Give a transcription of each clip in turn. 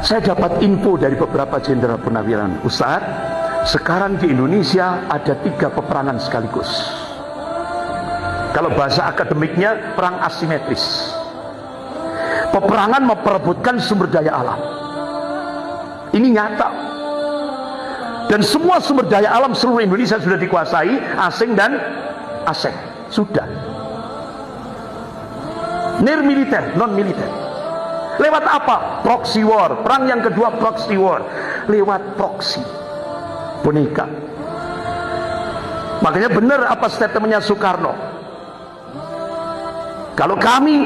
Saya dapat info dari beberapa jenderal purnawiran, Ustaz, sekarang di Indonesia ada 3 peperangan sekaligus. Kalau bahasa akademiknya perang asimetris. Peperangan memperebutkan sumber daya alam. Ini nyata. Dan semua sumber daya alam seluruh Indonesia sudah dikuasai asing dan asing. Sudah. Nir militer, non militer. Lewat apa? Proxy war. Perang yang kedua proxy war. Lewat proxy. Boneka. Makanya benar apa statementnya Soekarno. Kalau kami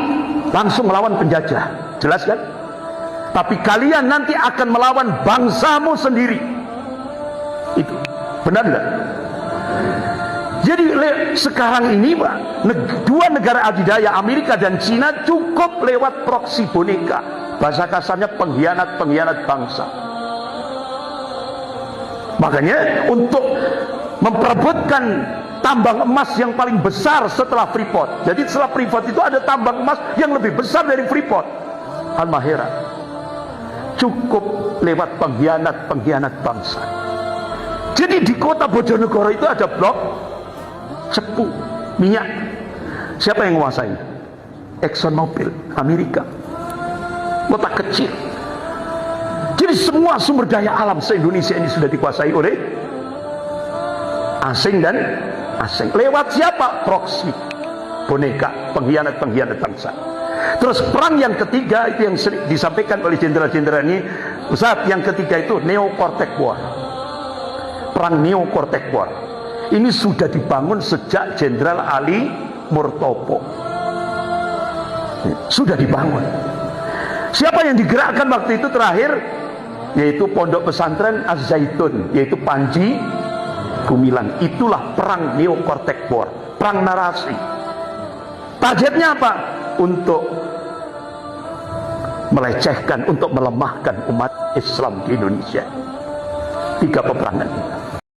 langsung melawan penjajah, jelas kan? Tapi kalian nanti akan melawan bangsamu sendiri. Itu benar nggak? Jadi sekarang ini Pak, 2 negara adidaya Amerika dan Cina cukup lewat proksi boneka. Bahasa kasarnya pengkhianat bangsa. Makanya untuk memperebutkan tambang emas yang paling besar setelah Freeport. Jadi setelah Freeport itu ada tambang emas yang lebih besar dari Freeport, Halmahera. Cukup lewat pengkhianat bangsa. Jadi di kota Bojonegoro itu ada blok cepu minyak. Siapa yang menguasai? Exxon Mobil, Amerika. Kota kecil. Jadi semua sumber daya alam se-Indonesia ini sudah dikuasai oleh asing dan asing. Lewat siapa? Proksi, boneka, pengkhianat bangsa. Terus perang yang ketiga itu yang disampaikan oleh jenderal-jenderal ini, Ustaz, yang ketiga itu Neo-Cortex War. Perang Neo-Cortex War. Ini sudah dibangun sejak Jenderal Ali Murtopo. Sudah dibangun. Siapa yang digerakkan waktu itu terakhir? Yaitu Pondok Pesantren Az-Zaitun, yaitu Panji Gumilang. Itulah perang Neo-Cortex War, perang narasi. Targetnya apa? Untuk melecehkan, untuk melemahkan umat Islam di Indonesia. 3 peperangan.